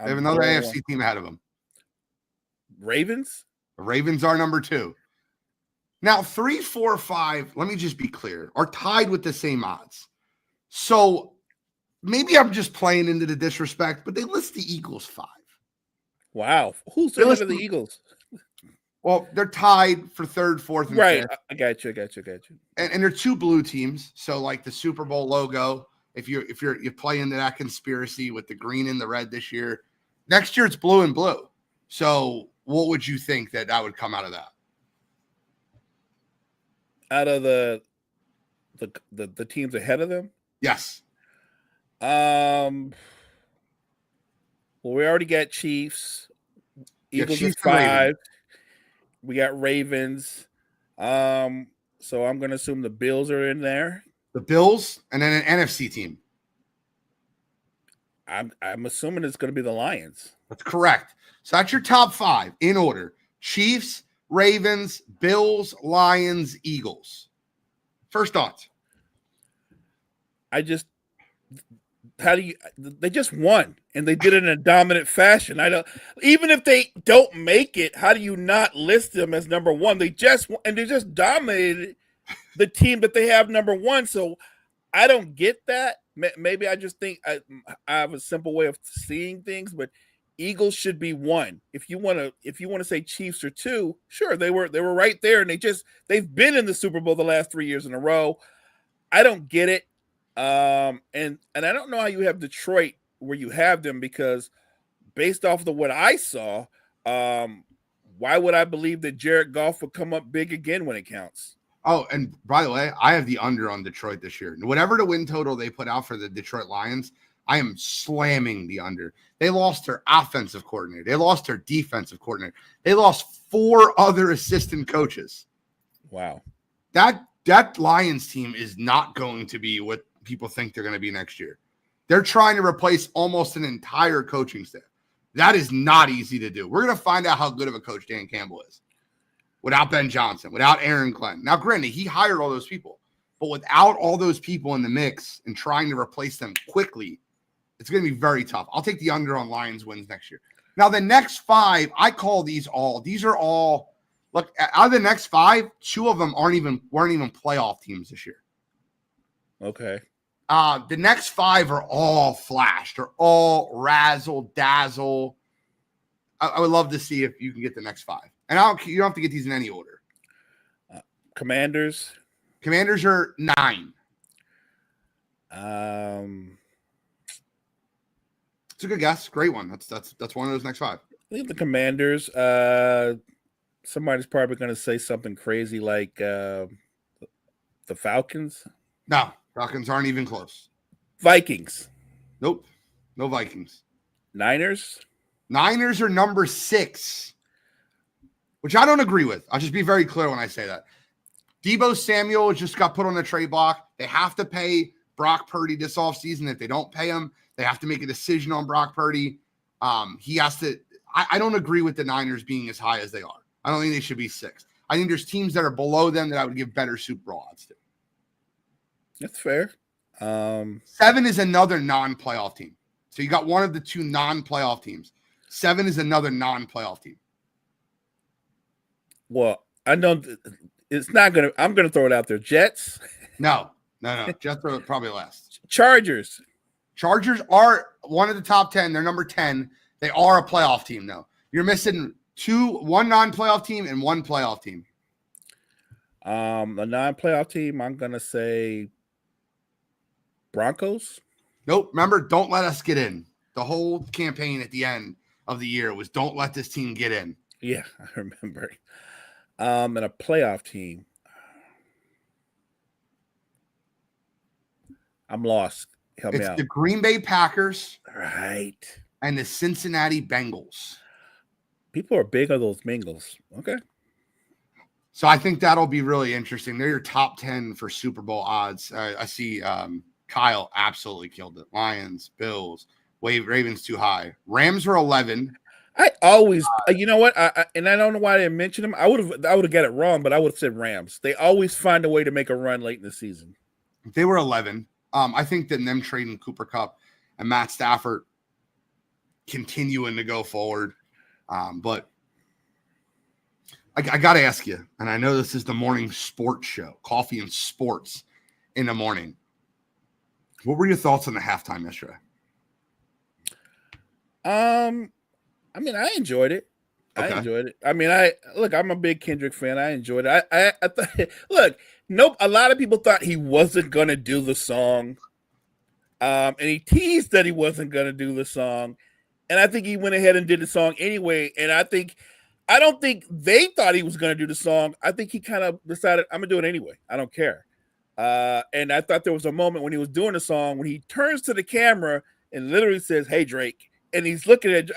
They have another AFC team ahead of them.
Ravens?
The Ravens are number 2. Now, 3, 4, 5, let me just be clear, are tied with the same odds. So maybe I'm just playing into the disrespect, but they list the Eagles 5.
Wow. Who's ahead of the Eagles?
Well, they're tied for 3rd, 4th, and 5th.
I got you.
And they're 2 blue teams. So, like, the Super Bowl logo if you play into that conspiracy with the green and the red this year, next year it's blue and blue. So what would you think that would come out of that?
Out of the teams ahead of them?
Yes.
Well, we already got Chiefs. Eagles
Chiefs
is 5. We got Ravens. So I'm going to assume the Bills are in there.
The Bills and then an NFC team.
I'm assuming it's going to be the Lions.
That's correct. So that's your top 5 in order: Chiefs, Ravens, Bills, Lions, Eagles. First thoughts.
They just won, and they did it in a dominant fashion. Even if they don't make it, how do you not list them as number 1? They just dominated the team that they have number 1. So I don't get that. Maybe I just think I have a simple way of seeing things, but Eagles should be 1. If you want to say Chiefs are 2, sure, they were right there, and they've been in the Super Bowl the last 3 years in a row. I don't get it. And I don't know how you have Detroit where you have them, because based off of what I saw, why would I believe that Jared Goff would come up big again when it counts?
Oh, and by the way, I have the under on Detroit this year. Whatever the win total they put out for the Detroit Lions, I am slamming the under. They lost their offensive coordinator. They lost their defensive coordinator. They lost 4 other assistant coaches.
Wow.
That Lions team is not going to be what people think they're going to be next year. They're trying to replace almost an entire coaching staff. That is not easy to do. We're going to find out how good of a coach Dan Campbell is without Ben Johnson, without Aaron Glenn. Now, granted, he hired all those people, but without all those people in the mix and trying to replace them quickly, it's going to be very tough. I'll take the under on Lions wins next year. Now, the next 5, I call these are all, look, out of the next 5, 2 of them weren't even playoff teams this year.
Okay.
The next 5 are all flash. They're all razzle dazzle. I would love to see if you can get the next 5. And you don't have to get these in any order.
Commanders.
Commanders are 9. It's a good guess. Great one. That's one of those next 5.
I think the Commanders. Somebody's probably going to say something crazy like the Falcons.
No, Falcons aren't even close.
Vikings.
Nope. No Vikings.
Niners.
Niners are number 6, which I don't agree with. I'll just be very clear when I say that. Deebo Samuel just got put on the trade block. They have to pay Brock Purdy this offseason. If they don't pay him, they have to make a decision on Brock Purdy. He has to. I don't agree with the Niners being as high as they are. I don't think they should be 6. I think there's teams that are below them that I would give better Super Bowl odds to.
That's fair.
7 is another non-playoff team. So you got one of the 2 non-playoff teams. 7 is another non-playoff team.
Well, I know it's not going to – I'm going to throw it out there. Jets?
No. Jets are probably last.
Chargers.
Chargers are one of the top 10. They're number 10. They are a playoff team, though. You're missing 1 non-playoff team and 1 playoff team.
A non-playoff team, I'm going to say Broncos.
Nope. Remember, don't let us get in. The whole campaign at the end of the year was don't let this team get in.
Yeah, I remember. And a playoff team. I'm lost. Help me
It's
out.
the Green Bay Packers
Right.
and the Cincinnati Bengals.
People are big on those Bengals. Okay.
So I think that'll be really interesting. They're your top 10 for Super Bowl odds. I see Kyle absolutely killed it. Lions, Bills, Ravens too high. Rams are 11.
I always, you know what? And I don't know why I didn't mention them. I would have got it wrong, but I would have said Rams. They always find a way to make a run late in the season.
They were 11. I think that them trading Cooper Kupp and Matt Stafford continuing to go forward. But I got to ask you, and I know this is the morning sports show, coffee and sports in the morning. What were your thoughts on the halftime yesterday?
I mean, I enjoyed it.
Okay.
I enjoyed it. I mean, I'm a big Kendrick fan. I enjoyed it. I thought, look, nope. A lot of people thought he wasn't gonna do the song. And he teased that he wasn't going to do the song. And I think he went ahead and did the song anyway. And I don't think they thought he was going to do the song. I think he kind of decided, I'm going to do it anyway. I don't care. And I thought there was a moment when he was doing the song when he turns to the camera and literally says, "Hey, Drake." And he's looking at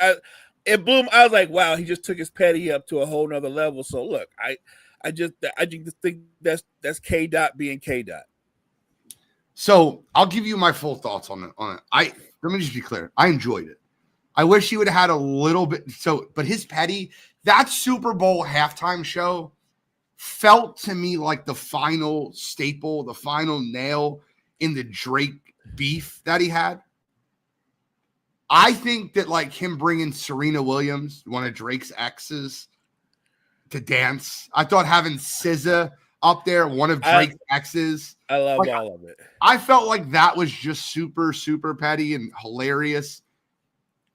it. Boom. I was like, wow, he just took his petty up to a whole nother level. So look, I just think that's K Dot being K Dot.
So I'll give you my full thoughts on it. Let me just be clear. I enjoyed it. I wish he would have had a little bit. But his petty, that Super Bowl halftime show felt to me like the final staple, the final nail in the Drake beef that he had. I think that like him bringing Serena Williams, one of Drake's exes, to dance. I thought having SZA up there, one of Drake's exes.
I love
like,
all of it.
I felt like that was just super, super petty and hilarious.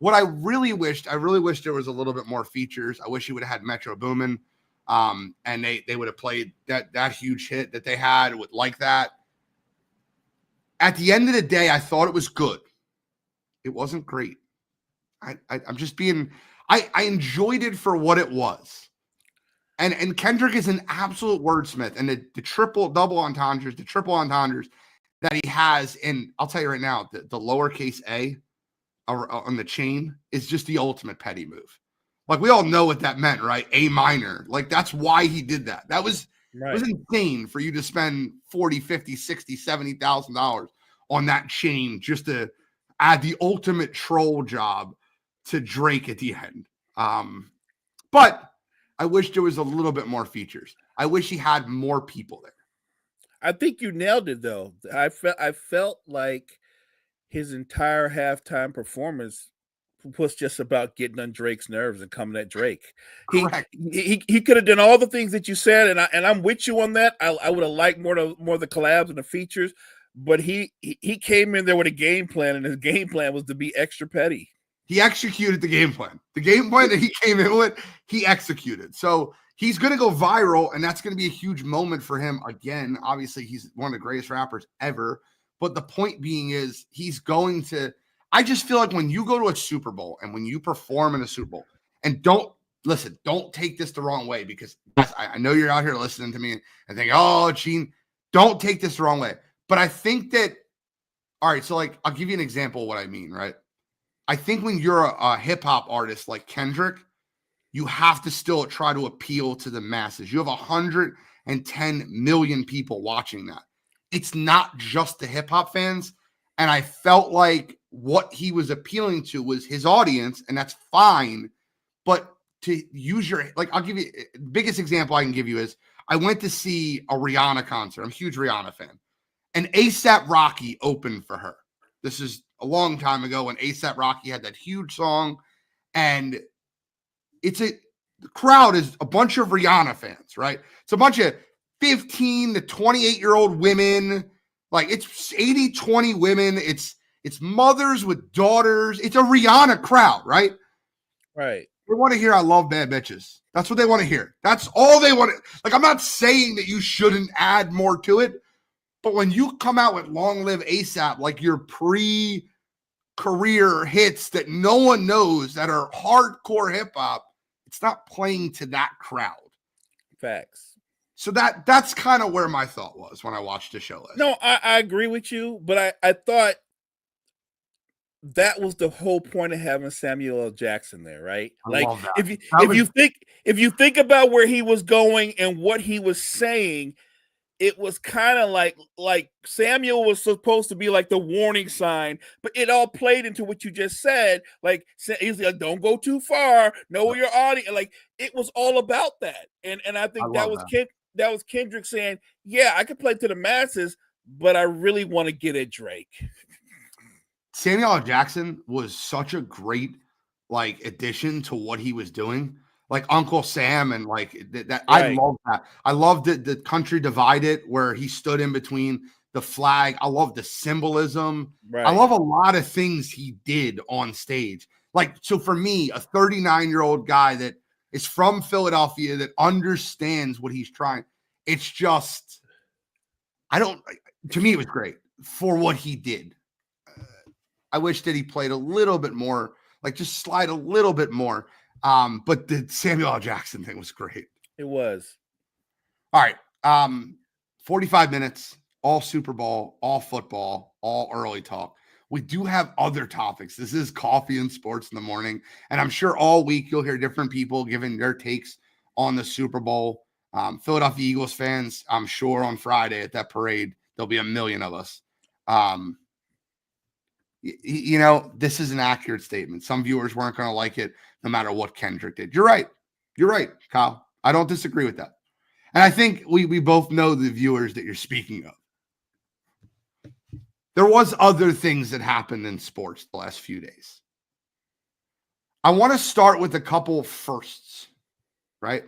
What I really wished there was a little bit more features. I wish he would have had Metro Boomin, and they would have played that huge hit that they had with like that. At the end of the day, I thought it was good. It wasn't great. I'm just being. I enjoyed it for what it was. And Kendrick is an absolute wordsmith, and the triple entendres that he has, and I'll tell you right now, the lowercase a on the chain is just the ultimate petty move. Like we all know what that meant, right? A minor. Like that's why he did that. That was right. It was insane for you to spend 40, 50, 60, $70,000 on that chain just to add the ultimate troll job to Drake at the end. But I wish there was a little bit more features. I wish he had more people there.
I think you nailed it though. I felt like his entire halftime performance was just about getting on Drake's nerves and coming at Drake. He could have done all the things that you said, and I'm with you on that. I would have liked more of the collabs and the features, but he came in there with a game plan, and his game plan was to be extra petty.
He executed the game plan. The game plan that he came in with, he executed. So he's going to go viral, and that's going to be a huge moment for him again. Obviously, he's one of the greatest rappers ever. But the point being is he's going to – I just feel like when you go to a Super Bowl and when you perform in a Super Bowl, and don't take this the wrong way because I know you're out here listening to me and think, oh, Gene, don't take this the wrong way. But I think that – all right, so like I'll give you an example of what I mean, right? I think when you're a hip-hop artist like Kendrick, you have to still try to appeal to the masses. You have 110 million people watching that. It's not just the hip-hop fans. And I felt like what he was appealing to was his audience, and that's fine. But to use I'll give you the biggest example I can give you is I went to see a Rihanna concert. I'm a huge Rihanna fan. And A$AP Rocky opened for her. This is a long time ago when A$AP Rocky had that huge song. And the crowd is a bunch of Rihanna fans, right? It's a bunch of 15 to 28-year-old women. Like it's 80-20 women. It's mothers with daughters. It's a Rihanna crowd, right?
Right.
They want to hear I love bad bitches. That's what they want to hear. That's all they want to. Like, I'm not saying that you shouldn't add more to it, but when you come out with Long Live A$AP, like your pre-career hits that no one knows that are hardcore hip-hop, it's not playing to that crowd.
Facts.
So that's kind of where my thought was when I watched the show.
No, I agree with you, but I thought that was the whole point of having Samuel L. Jackson there, right? Like if you think about where he was going and what he was saying, it was kind of like Samuel was supposed to be like the warning sign, but it all played into what you just said. Like he's like, don't go too far, know your audience. Like it was all about that, and I think that was Kendrick saying, yeah, I could play to the masses, but I really want to get at Drake.
Samuel L. Jackson was such a great addition to what he was doing. Like Uncle Sam and that. Right. I love that. I loved the Country Divided where he stood in between the flag. I love the symbolism. Right. I love a lot of things he did on stage. So for me, a 39-year-old guy that is from Philadelphia that understands what he's trying. It's just, to me, it was great for what he did. I wish that he played a little bit more, like just slide a little bit more. But the Samuel L. Jackson thing was great.
It was.
All right. 45 minutes, all Super Bowl, all football, all early talk. We do have other topics. This is Coffee and Sports in the Morning. And I'm sure all week you'll hear different people giving their takes on the Super Bowl. Philadelphia Eagles fans, I'm sure on Friday at that parade, there'll be a million of us. You know, this is an accurate statement. Some viewers weren't going to like it no matter what Kendrick did. You're right. You're right, Kyle. I don't disagree with that. And I think we both know the viewers that you're speaking of. There was other things that happened in sports the last few days. I want to start with a couple of firsts, right?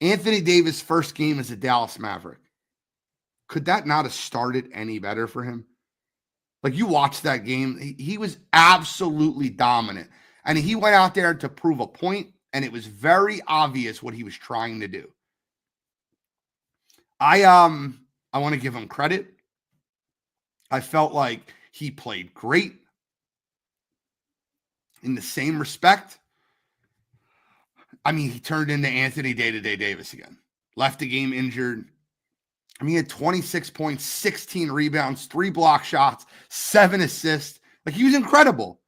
Anthony Davis' first game as a Dallas Maverick. Could that not have started any better for him? Like, you watched that game, he was absolutely dominant. And he went out there to prove a point, and it was very obvious what he was trying to do. I want to give him credit. I felt like he played great. In the same respect, I mean, he turned into Anthony Day-to-Day Davis again. Left the game injured. I mean, he had 26 points, 16 rebounds, 3 block shots, 7 assists. Like, he was incredible.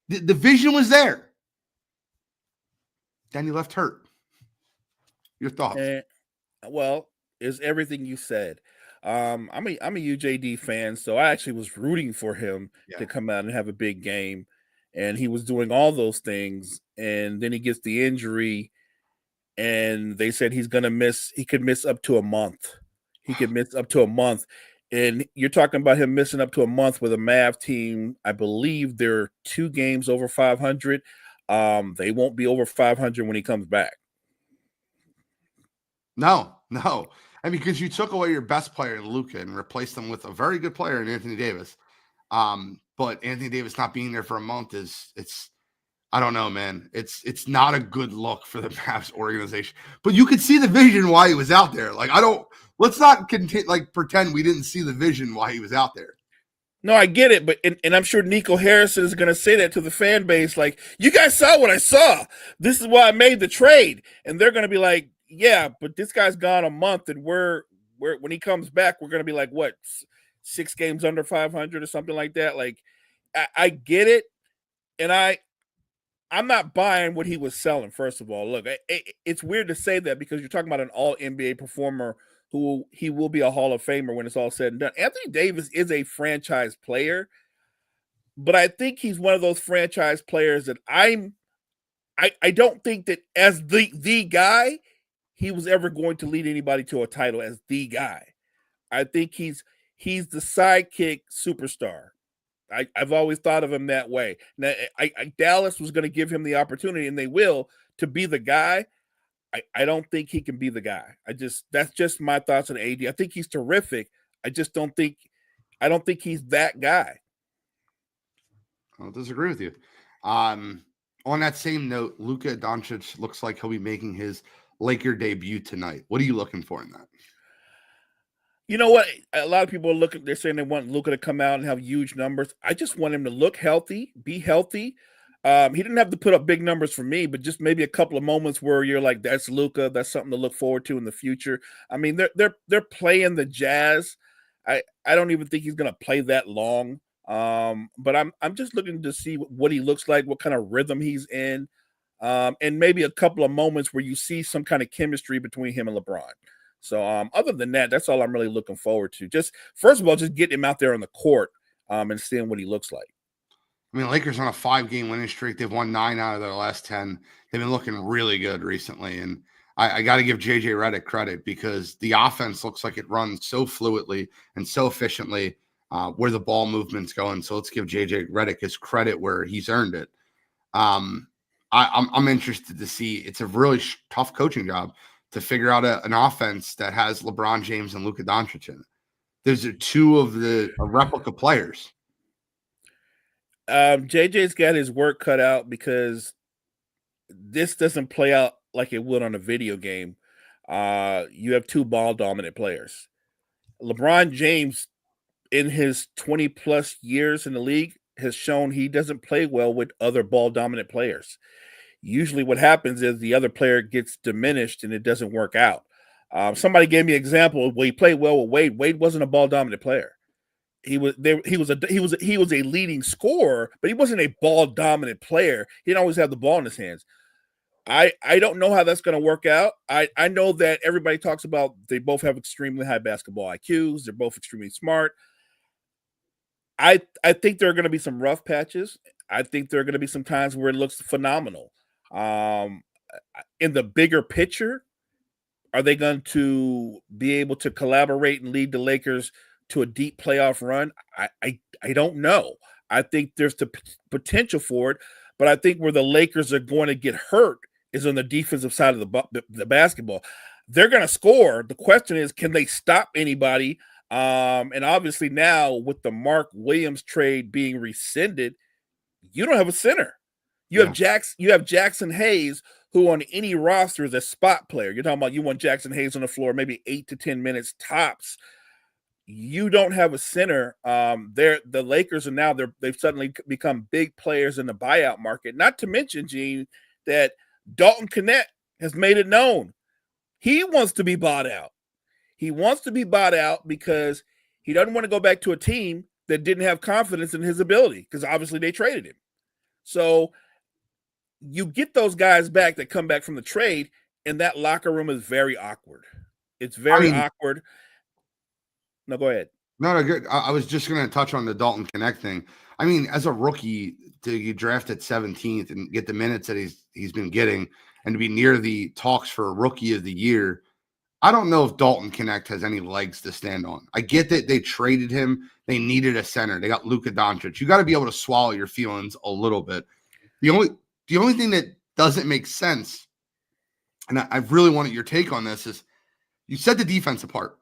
The vision was there. Then he left hurt. Your thoughts?
Well, is everything you said. I'm a UJD fan, so I actually was rooting for him to come out and have a big game, and he was doing all those things, and then he gets the injury, and they said he could miss up to a month. He could miss up to a month, and you're talking about him missing up to a month with a Mav team. I believe they're 2 games over 500. They won't be over 500 when he comes back.
No. I mean, because you took away your best player in Luka and replaced him with a very good player in Anthony Davis. But Anthony Davis not being there for a month I don't know, man. It's not a good look for the Mavs organization. But you could see the vision why he was out there. Like, let's not pretend we didn't see the vision why he was out there.
No, I get it, but and I'm sure Nico Harrison is going to say that to the fan base, like, you guys saw what I saw. This is why I made the trade, and they're going to be like, yeah, but this guy's gone a month, and we're when he comes back, we're going to be like, what, 6 games under 500 or something like that. Like, I get it, and I'm not buying what he was selling. First of all, look, it's weird to say that because you're talking about an all NBA performer who he will be a Hall of Famer when it's all said and done. Anthony Davis is a franchise player, but I think he's one of those franchise players that I don't think that as the guy, he was ever going to lead anybody to a title as the guy. I think he's the sidekick superstar. I've always thought of him that way. Now, Dallas was going to give him the opportunity, and they will, to be the guy. I don't think he can be the guy. That's just my thoughts on AD. I think he's terrific. I don't think he's that guy.
I'll disagree with you. On that same note, Luka Doncic looks like he'll be making his Laker debut tonight. What are you looking for in that?
You know what? A lot of people they're saying they want Luka to come out and have huge numbers. I just want him to look healthy, be healthy. He didn't have to put up big numbers for me, but just maybe a couple of moments where you're like, that's Luka. That's something to look forward to in the future. I mean, they're playing the Jazz. I don't even think he's going to play that long. But I'm just looking to see what he looks like, what kind of rhythm he's in, and maybe a couple of moments where you see some kind of chemistry between him and LeBron. So other than that, that's all I'm really looking forward to. Just first of all, just getting him out there on the court and seeing what he looks like.
I mean, Lakers on a 5-game winning streak. They've won 9 out of their last 10. They've been looking really good recently. And I got to give JJ Redick credit because the offense looks like it runs so fluidly and so efficiently where the ball movement's going. So let's give JJ Redick his credit where he's earned it. I'm interested to see. It's a really tough coaching job to figure out an offense that has LeBron James and Luka Doncic in it. Those are 2 of the replica players.
JJ's got his work cut out because this doesn't play out like it would on a video game. You have 2 ball dominant players. LeBron James, in his 20 plus years in the league, has shown he doesn't play well with other ball dominant players. Usually what happens is the other player gets diminished and it doesn't work out. Somebody gave me an example where he played well with Wade. Wade wasn't a ball dominant player. He was a leading scorer, but he wasn't a ball dominant player. He didn't always have the ball in his hands. I don't know how that's going to work out. I know that everybody talks about they both have extremely high basketball IQs. They're both extremely smart. I think there are going to be some rough patches. I think there are going to be some times where it looks phenomenal. In the bigger picture, are they going to be able to collaborate and lead the Lakers to a deep playoff run? I don't know. I think there's the potential for it, but I think where the Lakers are going to get hurt is on the defensive side of the basketball. They're going to score. The question is, can they stop anybody? And obviously now with the Mark Williams trade being rescinded, you don't have a center. You have Jackson Hayes, who on any roster is a spot player. You're talking about you want Jackson Hayes on the floor, maybe 8 to 10 minutes tops. You don't have a center. The Lakers are now they've suddenly become big players in the buyout market. Not to mention, Gene, that Dalton Knecht has made it known he wants to be bought out. He wants to be bought out because he doesn't want to go back to a team that didn't have confidence in his ability, because obviously they traded him. So you get those guys back that come back from the trade, and that locker room is very awkward. It's very awkward. No, go ahead.
No, good. I was just going to touch on the Dalton Knecht thing. I mean, as a rookie, to get drafted 17th and get the minutes that he's been getting, and to be near the talks for Rookie of the Year, I don't know if Dalton Knecht has any legs to stand on. I get that they traded him. They needed a center. They got Luka Doncic. You got to be able to swallow your feelings a little bit. The only thing that doesn't make sense, and I really wanted your take on this, is you set the defense apart.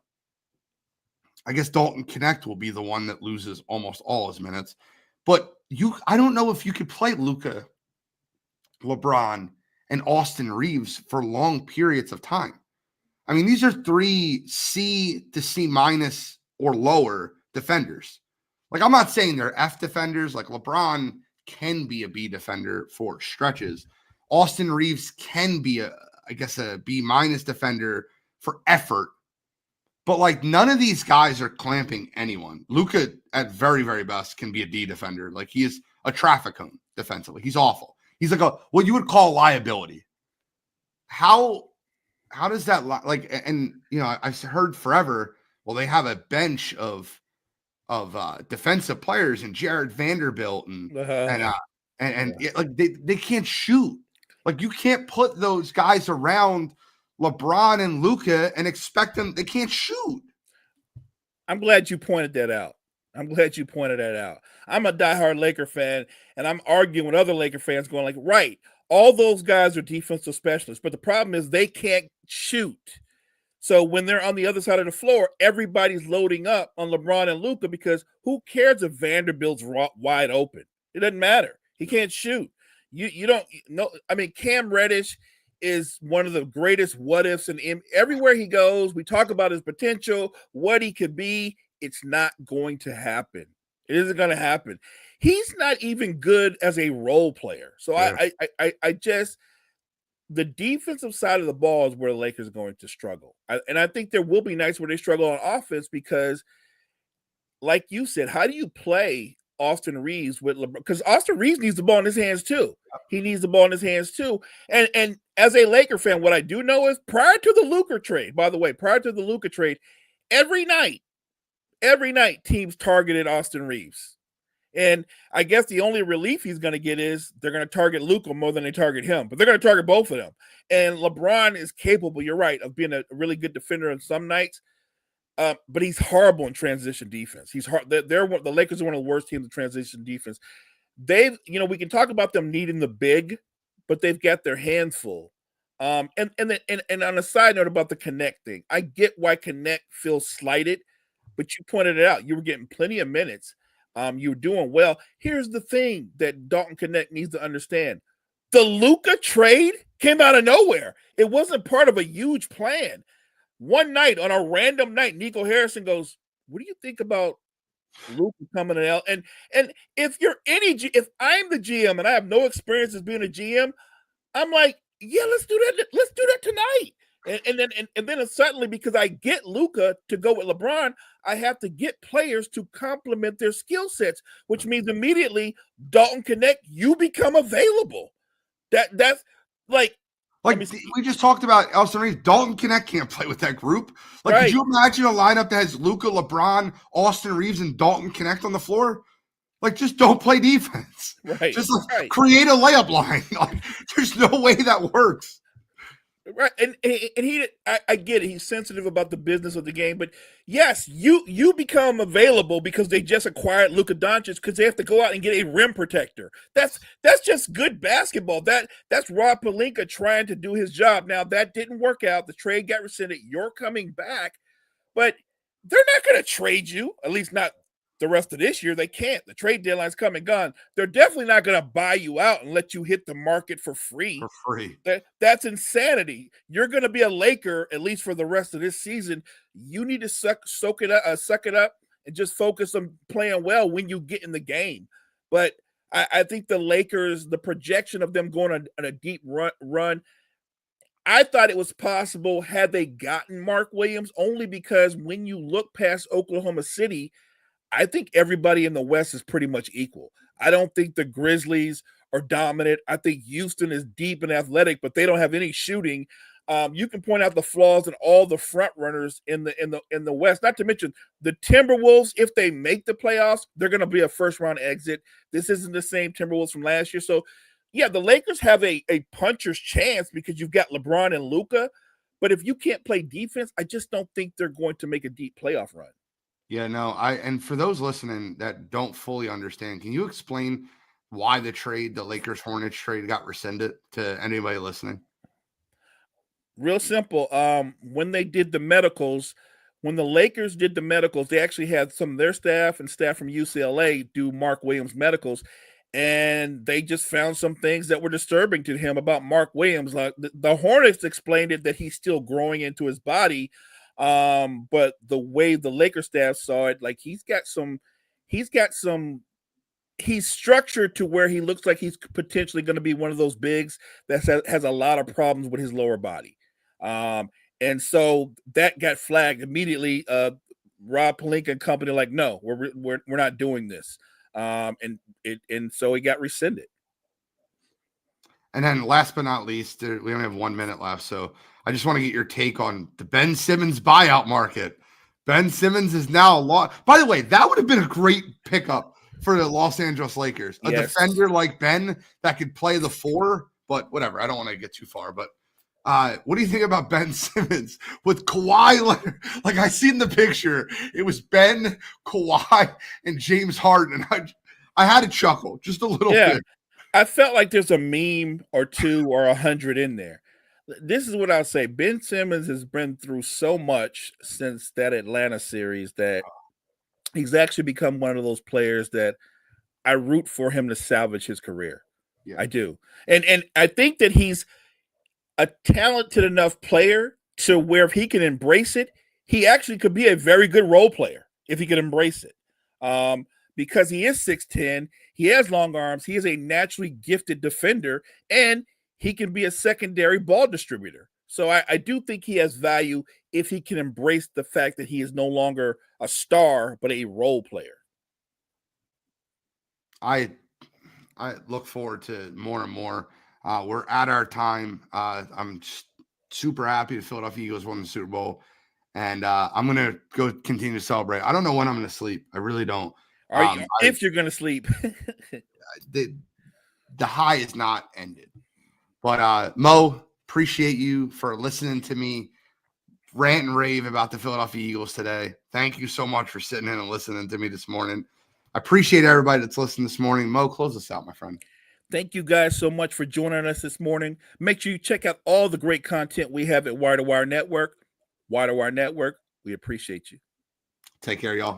I guess Dalton Knecht will be the one that loses almost all his minutes. But I don't know if you could play Luka, LeBron, and Austin Reeves for long periods of time. I mean, these are 3 C to C minus or lower defenders. Like, I'm not saying they're F defenders. Like, LeBron can be a B defender for stretches. Austin Reeves can be a B minus defender for effort. But like, none of these guys are clamping anyone. Luka, at very, very best, can be a D defender. Like, he is a traffic cone defensively. He's awful. He's like what you would call a liability. How does that and you know, I've heard forever, well, they have a bench of defensive players and Jared Vanderbilt and like they can't shoot. Like, you can't put those guys around LeBron and Luka and expect them. They can't shoot.
I'm glad you pointed that out. I'm a diehard Laker fan, and I'm arguing with other Laker fans going like, right, all those guys are defensive specialists, but the problem is they can't shoot. So when they're on the other side of the floor, everybody's loading up on LeBron and Luka, because who cares if Vanderbilt's wide open? It doesn't matter. He can't shoot. You don't know. I mean, Cam Reddish is one of the greatest what ifs, and everywhere he goes, we talk about his potential, what he could be. It's not going to happen. It isn't going to happen. He's not even good as a role player. So yeah. I just, the defensive side of the ball is where the Lakers are going to struggle. And I think there will be nights where they struggle on offense because, like you said, how do you play Austin Reeves with LeBron? Because Austin Reeves needs the ball in his hands too. He needs the ball in his hands too. And as a Laker fan, what I do know is prior to the Luka trade, every night teams targeted Austin Reeves. And I guess the only relief he's going to get is they're going to target Luka more than they target him, but they're going to target both of them. And LeBron is capable, you're right, of being a really good defender on some nights, but he's horrible in transition defense. He's hard. The Lakers are one of the worst teams in transition defense. We can talk about them needing the big, but they've got their hands full. And on a side note about the Knecht thing, I get why Knecht feels slighted, but you pointed it out. You were getting plenty of minutes. You were doing well. Here's the thing that Dalton Knecht needs to understand. The Luka trade came out of nowhere. It wasn't part of a huge plan. One night, on a random night, Nico Harrison goes, what do you think about Luka coming out, and if you're if I'm the GM and I have no experience as being a GM, I'm like, yeah, let's do that. Let's do that tonight. And then suddenly, because I get Luka to go with LeBron, I have to get players to complement their skill sets, which means immediately Dalton Connect, you become available. That's like
Like we just talked about Austin Reeves. Dalton Connect can't play with that group. Like,
right.
Could you imagine a lineup that has Luka, LeBron, Austin Reeves, and Dalton Connect on the floor? Like, just don't play defense.
Right.
Just create a layup line. Like, there's no way that works.
Right, and I get it. He's sensitive about the business of the game, but yes, you become available because they just acquired Luka Doncic because they have to go out and get a rim protector. That's just good basketball. That's Rob Pelinka trying to do his job. Now that didn't work out. The trade got rescinded. You're coming back, but they're not going to trade you. At least not the rest of this year. They can't. The trade deadline's come and gone. They're definitely not going to buy you out and let you hit the market for free. That's insanity. You're going to be a Laker, at least for the rest of this season. You need to suck it up, and just focus on playing well when you get in the game. But I think the Lakers, the projection of them going on a deep run, I thought it was possible had they gotten Mark Williams, only because when you look past Oklahoma City, I think everybody in the West is pretty much equal. I don't think the Grizzlies are dominant. I think Houston is deep and athletic, but they don't have any shooting. You can point out the flaws in all the front runners in the West. Not to mention the Timberwolves. If they make the playoffs, they're going to be a first round exit. This isn't the same Timberwolves from last year. So, yeah, the Lakers have a puncher's chance because you've got LeBron and Luka. But if you can't play defense, I just don't think they're going to make a deep playoff run.
Yeah, no, and for those listening that don't fully understand, can you explain why the Lakers Hornets trade got rescinded to anybody listening?
Real simple. When they did the medicals, when the Lakers did the medicals, they actually had some of their staff and staff from UCLA do Mark Williams medicals, and they just found some things that were disturbing to him about Mark Williams. Like the Hornets explained it that he's still growing into his body. But the way the Lakers staff saw it, like he's structured to where he looks like he's potentially going to be one of those bigs that has a lot of problems with his lower body. And so that got flagged immediately. Rob Pelinka and company like, no, we're not doing this. And so it got rescinded.
And then last but not least, we only have 1 minute left. So I just want to get your take on the Ben Simmons buyout market. Ben Simmons is now a lot. By the way, that would have been a great pickup for the Los Angeles Lakers. A defender like Ben that could play the 4, but whatever. I don't want to get too far, but what do you think about Ben Simmons with Kawhi Leonard? Like I seen the picture. It was Ben, Kawhi, and James Harden. I had to chuckle just a little bit.
I felt like there's a meme or 2 or 100 in there. This is what I'll say. Ben Simmons has been through so much since that Atlanta series that he's actually become one of those players that I root for him to salvage his career. Yeah. I do. And I think that he's a talented enough player to where if he can embrace it, he actually could be a very good role player if he could embrace it. Because he is 6'10", he has long arms, he is a naturally gifted defender, and he can be a secondary ball distributor. So I do think he has value if he can embrace the fact that he is no longer a star, but a role player.
I look forward to more and more. We're at our time. I'm just super happy the Philadelphia Eagles won the Super Bowl, and I'm going to go continue to celebrate. I don't know when I'm going to sleep. I really don't.
If you're going to sleep.
The high is not ended. But Mo, appreciate you for listening to me rant and rave about the Philadelphia Eagles today. Thank you so much for sitting in and listening to me this morning. I appreciate everybody that's listening this morning. Mo, close us out, my friend.
Thank you guys so much for joining us this morning. Make sure you check out all the great content we have at Wire to Wire Network. Wire to Wire Network, we appreciate you.
Take care, y'all.